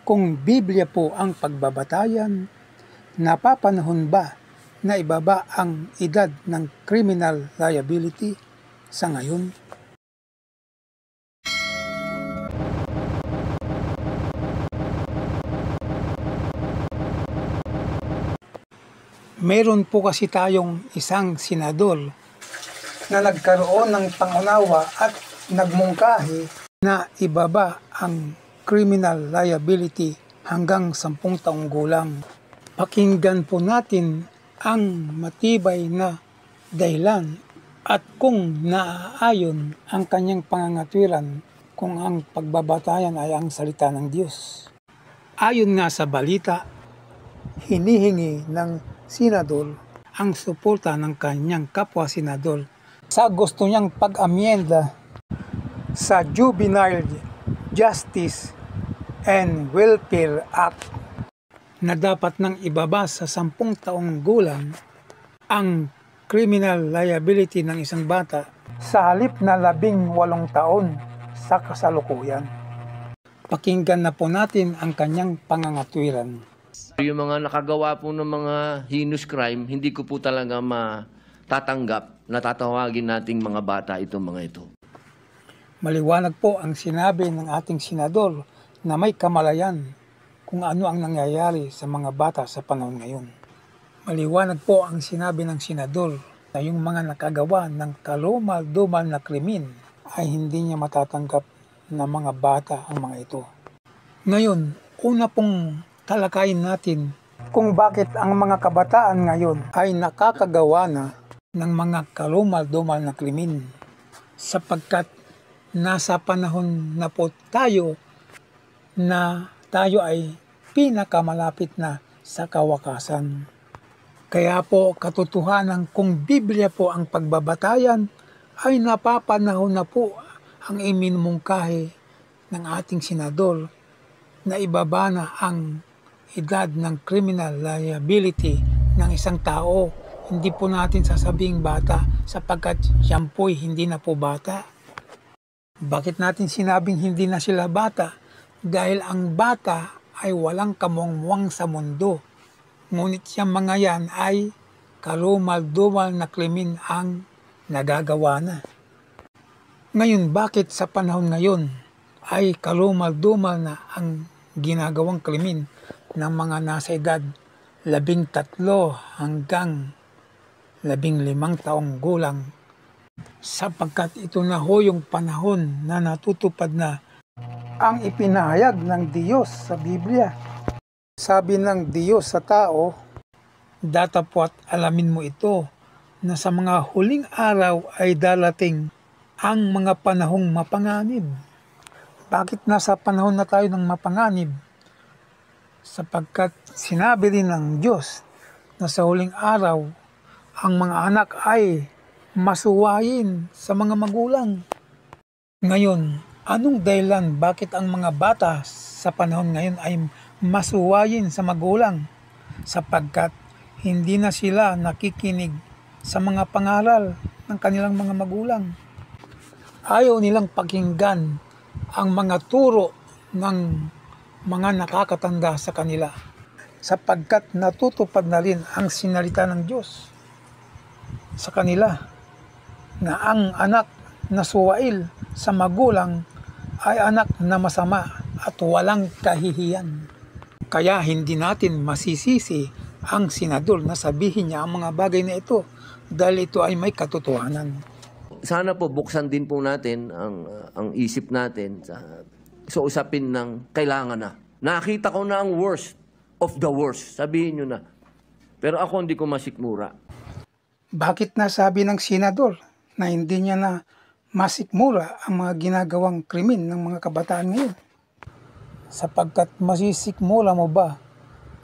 Kung Biblia po ang pagbabatayan, napapanahon ba na ibaba ang edad ng criminal liability sa ngayon? Meron po kasi tayong isang senador na nagkaroon ng pangunawa at nagmungkahi na ibaba ang criminal liability hanggang 10 taong gulang. Pakinggan po natin ang matibay na dahilan at kung naaayon ang kanyang pangangatwiran kung ang pagbabatayan ay ang salita ng Diyos. Ayon nga sa balita, hinihingi ng senador ang suporta ng kanyang kapwa senador sa gusto niyang pag-amyenda sa Juvenile Justice and Welfare Act na dapat nang ibaba sa 10 taong gulang ang criminal liability ng isang bata sa halip na 18 taon sa kasalukuyan. Pakinggan na po natin ang kanyang pangangatwiran. Yung mga nakagawa po ng mga heinous crime, hindi ko po talaga matatanggap na tatawagin nating mga bata itong mga ito. Maliwanag po ang sinabi ng ating senador na may kamalayan kung ano ang nangyayari sa mga bata sa panahon ngayon. Maliwanag po ang sinabi ng senador na yung mga nakagawa ng kalumal-dumal na krimen ay hindi niya matatanggap na mga bata ang mga ito. Ngayon, una pong talakayin natin kung bakit ang mga kabataan ngayon ay nakakagawa na ng mga kalumal-dumal na krimen. Sapagkat nasa panahon na po tayo na tayo ay pinakamalapit na sa kawakasan. Kaya po katotohanan kung Biblia po ang pagbabatayan ay napapanahon na po ang iminumungkahi ng ating senador na ibaba na ang edad ng criminal liability ng isang tao. Hindi po natin sasabing bata sapagkat yan po'y hindi na po bata. Bakit natin sinabing hindi na sila bata? Dahil ang bata ay walang kamuangmuang sa mundo. Ngunit yung mga yan ay kalumal-dumal na krimen ang nagagawa na. Ngayon, bakit sa panahon ngayon ay kalumal-dumal na ang ginagawang krimen ng mga nasa edad 13 hanggang 15 taong gulang? Sapagkat ito na ho yung panahon na natutupad na ang ipinahayag ng Diyos sa Biblia. Sabi ng Diyos sa tao, datapwat alamin mo ito na sa mga huling araw ay darating ang mga panahong mapanganib. Bakit nasa panahon na tayo ng mapanganib? Sapagkat sinabi rin ng Diyos na sa huling araw, ang mga anak ay masuwayin sa mga magulang. Ngayon, anong dahilan bakit ang mga bata sa panahon ngayon ay masuwayin sa magulang? Sapagkat hindi na sila nakikinig sa mga pangaral ng kanilang mga magulang. Ayaw nilang pakinggan ang mga turo ng mga nakakatanda sa kanila sapagkat natutupad na rin ang sinalita ng Diyos sa kanila na ang anak na suwail sa magulang ay anak na masama at walang kahihiyan. Kaya hindi natin masisisi ang senador na sabihin niya ang mga bagay na ito dahil ito ay may katotohanan. Sana po buksan din po natin ang isip natin sa usapin ng kailangan na. Nakita ko na ang worst of the worst. Sabihin nyo na. Pero ako hindi ko masikmura. Bakit nasabi ng senador na hindi niya na masikmura ang mga ginagawang krimen ng mga kabataan ngayon? Sapagkat masisikmura mo ba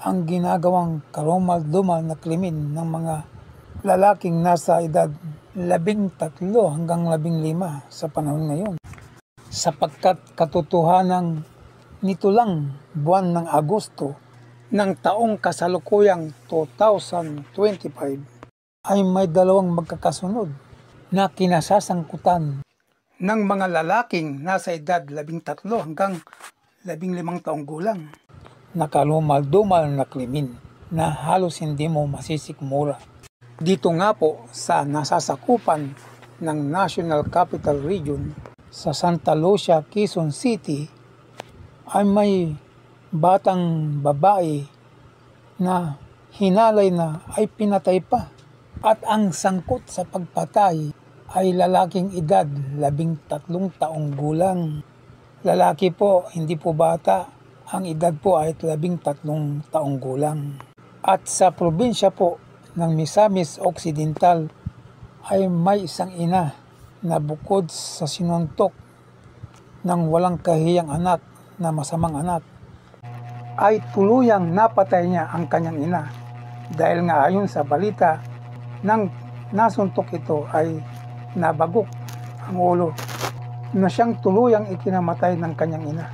ang ginagawang karumal-dumal na krimen ng mga lalaking nasa edad 13 hanggang 15 sa panahon ngayon? Sapagkat katotohanan nito lang buwan ng Agosto ng taong kasalukuyang 2025 ay may 2 magkakasunod na kinasasangkutan ng mga lalaking nasa edad 13 hanggang 15 taong gulang. nakalumal-dumal na krimen na halos hindi mo masisikmura. Dito nga po sa nasasakupan ng National Capital Region sa Santa Lucia, Quezon City ay may batang babae na hinalay na ay pinatay pa. At ang sangkot sa pagpatay ay lalaking edad 13 taong gulang. Lalaki po, hindi po bata. Ang edad po ay 13 taong gulang. At sa probinsya po ng Misamis Occidental ay may isang ina na bukod sa sinuntok ng walang kahiyang anak na masamang anak, ay tuluyang napatay niya ang kanyang ina. Dahil nga ayon sa balita, nang nasuntok ito ay nabagok ang ulo na siyang tuluyang ikinamatay ng kanyang ina.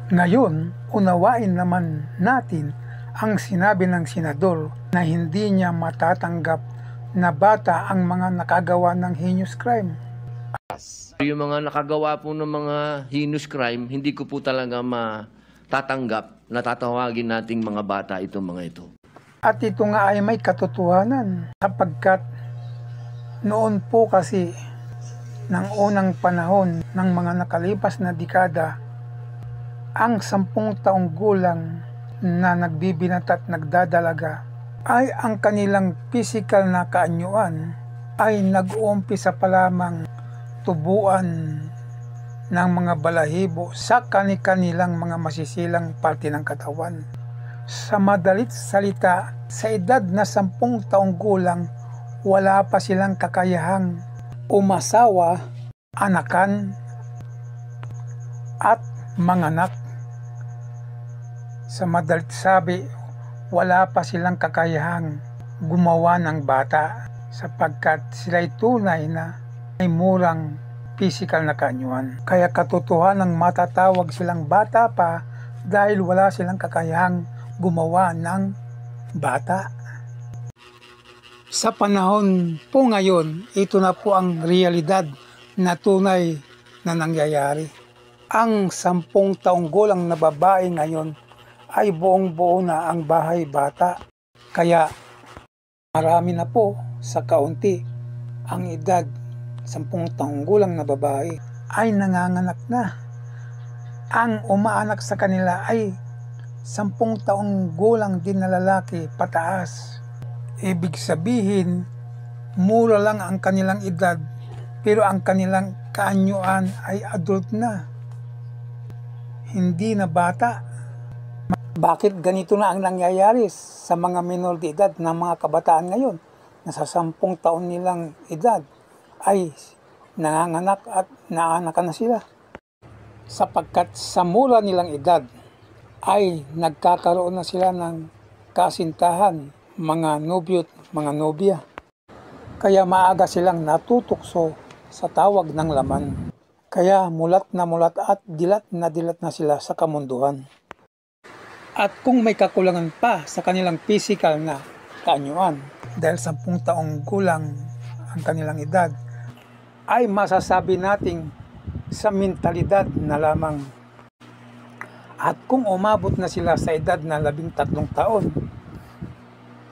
Ngayon, unawain naman natin ang sinabi ng senador na hindi niya matatanggap na bata ang mga nakagawa ng heinous crime. Yung mga nakagawa po ng mga heinous crime, hindi ko po talaga matatanggap na tatawagin nating mga bata itong mga ito. At ito nga ay may katotohanan sapagkat noon po kasi ng unang panahon ng mga nakalipas na dekada, ang 10 taong gulang na nagbibinat at nagdadalaga ay ang kanilang physical na kaanyuan ay nag-uumpisa pa lamang tubuan ng mga balahibo sa kanilang mga masisilang parte ng katawan. Sa madalit salita, sa edad na 10 taong gulang, wala pa silang kakayahang umasawa, anakan, at manganak. Sa madalit sabi, wala pa silang kakayahang gumawa ng bata sapagkat sila'y tunay na may murang physical na kaanyuan. Kaya katotohanan ng matatawag silang bata pa dahil wala silang kakayahang gumawa ng bata. Sa panahon po ngayon, ito na po ang realidad na tunay na nangyayari. Ang 10 taong gulang na babae ngayon ay buong-buo na ang bahay bata. Kaya marami na po sa kaunti ang edad 10 taong gulang na babae ay nanganganak na. Ang umaanak sa kanila ay 10 taong gulang din na lalaki pataas. Ibig sabihin, mura lang ang kanilang edad pero ang kanilang kaanyuan ay adult na. Hindi na bata. Bakit ganito na ang nangyayari sa mga minor de edad ng mga kabataan ngayon na sa 10 taon nilang edad ay nanganganak at naanakan na sila? Sapagkat sa mura nilang edad ay nagkakaroon na sila ng kasintahan, mga nobyo at mga nobya. Kaya maaga silang natutokso sa tawag ng laman. Kaya mulat at dilat na sila sa kamunduhan. At kung may kakulangan pa sa kanilang physical na kaanyuan, dahil 10 taong gulang ang kanilang edad, ay masasabi nating sa mentalidad na lamang. At kung umabot na sila sa edad na 13 taon,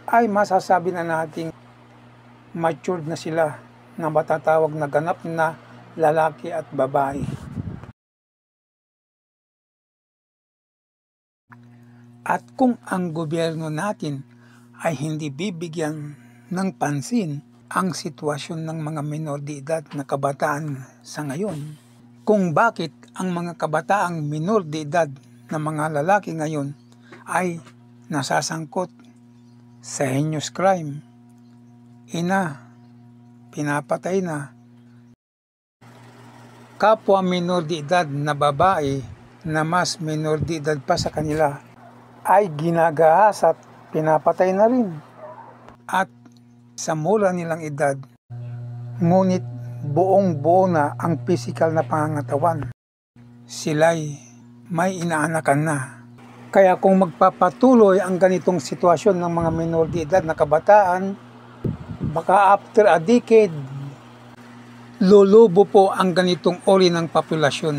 ay masasabi na nating matured na sila na matatawag na ganap na lalaki at babae. At kung ang gobyerno natin ay hindi bibigyan ng pansin ang sitwasyon ng mga minor de edad na kabataan sa ngayon, kung bakit ang mga kabataang minor de edad na mga lalaki ngayon ay nasasangkot sa heinous crime, pinapatay na, kapwa minor de edad na babae na mas minor de edad pa sa kanila ay ginagahas at pinapatay na rin. At sa mula nilang edad, ngunit buong-buo na ang physical na pangangatawan, sila'y may inaanakan na. Kaya kung magpapatuloy ang ganitong sitwasyon ng mga minor de edad na kabataan, baka after a decade, lulubo po ang ganitong uri ng populasyon.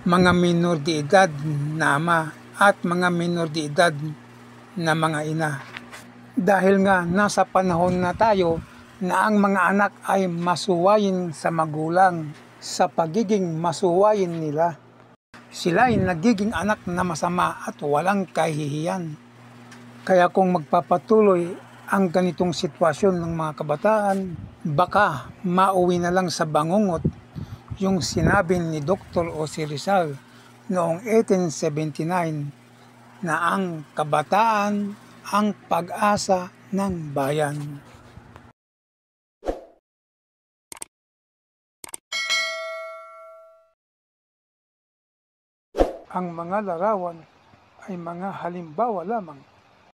Mga minor de edad na ama at mga minor de edad na mga ina. Dahil nga nasa panahon na tayo na ang mga anak ay masuwayin sa magulang sa pagiging masuwayin nila. Sila ay nagiging anak na masama at walang kahihiyan. Kaya kung magpapatuloy ang ganitong sitwasyon ng mga kabataan, baka mauwi na lang sa bangungot yung sinabi ni Dr. Jose Rizal noong 1879 na ang kabataan ang pag-asa ng bayan. Ang mga larawan ay mga halimbawa lamang